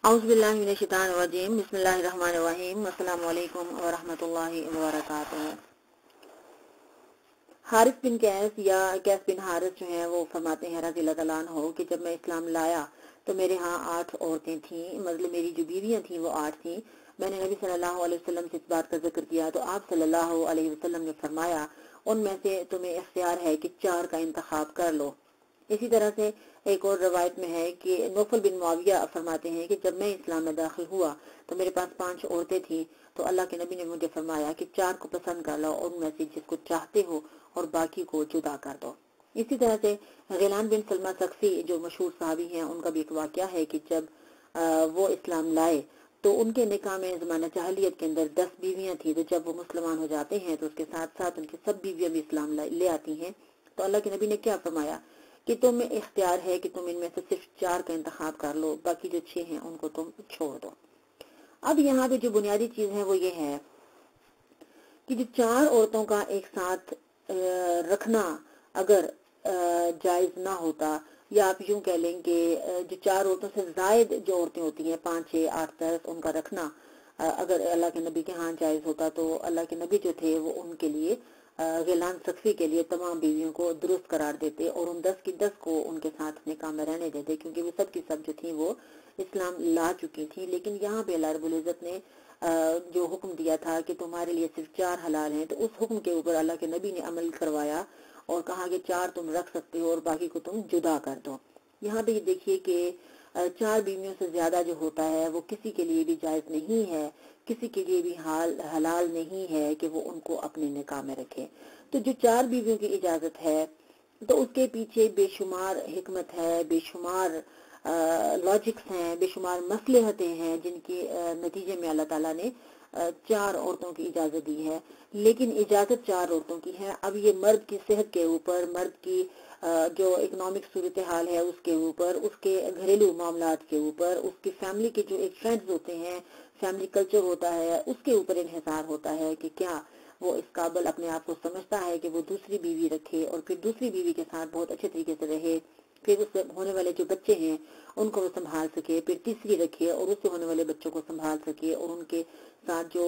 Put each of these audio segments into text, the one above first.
اعوذ باللہ من الشیطان الرجیم بسم اللہ الرحمن الرحیم السلام علیکم ورحمۃ اللہ وبرکاتہ۔ حارث بن قیس یا قیس بن حارث جو ہیں وہ فرماتے ہیں رضی اللہ تعالیٰ عنہ کہ جب میں اسلام لایا تو میرے ہاں 8 عورتیں تھیں، مطلب میری جو بیویاں تھیں وہ 8 تھیں۔ میں نے نبی صلی اللہ علیہ وسلم سے اس بات کا ذکر کیا تو آپ صلی اللہ علیہ وسلم نے فرمایا ان میں سے تمہیں اختیار ہے کہ 4 کا انتخاب کر لو۔ اسی طرح سے ایک اور روایت میں ہے کہ نوفل بن معاویہ فرماتے ہیں کہ جب میں اسلام میں داخل ہوا تو میرے پاس 5 عورتیں تھیں، تو اللہ کے نبی نے مجھے فرمایا کہ 4 کو پسند کر لو، ان میں سے جس کو چاہتے ہو اور باقی کو جدا کر دو۔ اسی طرح سے غیلان بن سلمہ سقفی جو مشہور صحابی ہیں، ان کا بھی ایک واقعہ ہے کہ جب وہ اسلام لائے تو ان کے نکاح میں زمانہ جاہلیت کے اندر 10 بیویاں تھیں، تو جب وہ مسلمان ہو جاتے ہیں تو اس کے ساتھ ساتھ ان کی سب بیویاں بھی اسلام لے آتی ہیں۔ تو اللہ کے نبی نے کیا فرمایا کہ تمہیں اختیار ہے کہ تم ان میں سے صرف 4 کا انتخاب کر لو، باقی جو 6 ہیں ان کو تم چھوڑ دو۔ اب یہاں پہ جو بنیادی چیز ہے وہ یہ ہے کہ جو 4 عورتوں کا ایک ساتھ رکھنا اگر جائز نہ ہوتا، یا آپ یوں کہہ لیں کہ جو 4 عورتوں سے زائد جو عورتیں ہوتی ہیں 5 6 8 10 ان کا رکھنا اگر اللہ کے نبی کے ہاں جائز ہوتا تو اللہ کے نبی جو تھے وہ ان کے لیے غیلان سقفی کے لیے تمام بیویوں کو درست قرار دیتے اور ان 10 کی 10 کو ان کے ساتھ نکاح میں رہنے دیتے، کیونکہ وہ سب کی سب جو تھیں وہ اسلام لا چکی تھی۔ لیکن یہاں پہ اللہ رب العزت نے جو حکم دیا تھا کہ تمہارے لیے صرف 4 حلال ہیں، تو اس حکم کے اوپر اللہ کے نبی نے عمل کروایا اور کہا کہ 4 تم رکھ سکتے ہو اور باقی کو تم جدا کر دو۔ یہاں پہ یہ دیکھیے کہ 4 بیویوں سے زیادہ جو ہوتا ہے وہ کسی کے لیے بھی جائز نہیں ہے، کسی کے لیے بھی حلال نہیں ہے کہ وہ ان کو اپنے نکاح میں رکھے۔ تو جو 4 بیویوں کی اجازت ہے تو اس کے پیچھے بے شمار حکمت ہے، بے شمار لاجکس ہیں، بے شمار مصلحتیں ہیں جن کے نتیجے میں اللہ تعالیٰ نے 4 عورتوں کی اجازت دی ہے۔ لیکن اجازت 4 عورتوں کی ہے، اب یہ مرد کی صحت کے اوپر، مرد کی جو اکنامک صورتحال ہے اس کے اوپر، اس کے گھریلو معاملات کے اوپر، اس کی فیملی کے جو ایک فرینڈز ہوتے ہیں، فیملی کلچر ہوتا ہے، اس کے اوپر انحصار ہوتا ہے کہ کیا وہ اس قابل اپنے آپ کو سمجھتا ہے کہ وہ دوسری بیوی رکھے اور پھر دوسری بیوی کے ساتھ بہت اچھے طریقے سے رہے، پھر اس سے ہونے والے جو بچے ہیں ان کو وہ سنبھال سکے، پھر تیسری رکھے اور اس سے ہونے والے بچوں کو سنبھال سکے اور ان کے ساتھ جو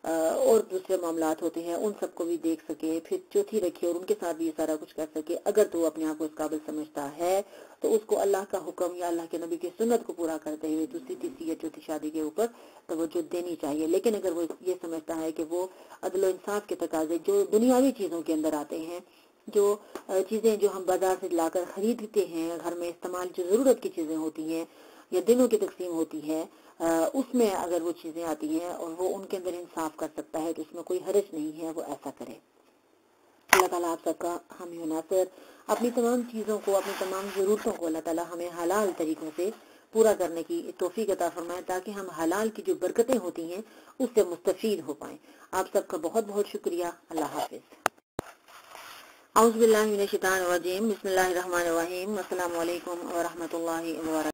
اور دوسرے معاملات ہوتے ہیں ان سب کو بھی دیکھ سکے، پھر چوتھی رکھے اور ان کے ساتھ بھی یہ سارا کچھ کر سکے۔ اگر تو وہ اپنے آپ کو اس قابل سمجھتا ہے تو اس کو اللہ کا حکم یا اللہ کے نبی کی سنت کو پورا کرتے ہوئے دوسری تیسری یا چوتھی شادی کے اوپر توجہ دینی چاہیے۔ لیکن اگر وہ یہ سمجھتا ہے کہ وہ عدل و انصاف کے تقاضے جو دنیاوی چیزوں کے اندر آتے ہیں، جو چیزیں جو ہم بازار سے لا کر خریدتے ہیں، گھر میں استعمال جو ضرورت کی چیزیں ہوتی ہیں یا دنوں کی تقسیم ہوتی ہے، اس میں اگر وہ چیزیں آتی ہیں اور وہ ان کے اندر انصاف کر سکتا ہے تو اس میں کوئی حرج نہیں ہے، وہ ایسا کرے۔ اللہ تعالیٰ آپ سب کا حامی و ناصر، اپنی تمام چیزوں کو، اپنی تمام ضرورتوں کو اللہ تعالیٰ ہمیں حلال طریقوں سے پورا کرنے کی توفیق عطا فرمائے تاکہ ہم حلال کی جو برکتیں ہوتی ہیں اس سے مستفید ہو پائیں۔ آپ سب کا بہت بہت شکریہ۔ اللہ حافظ۔ اعوذ باللہ من الشیطان الرجیم بسم اللہ الرحمن الرحیم السلام علیکم ورحمۃ اللہ وبرکاتہ۔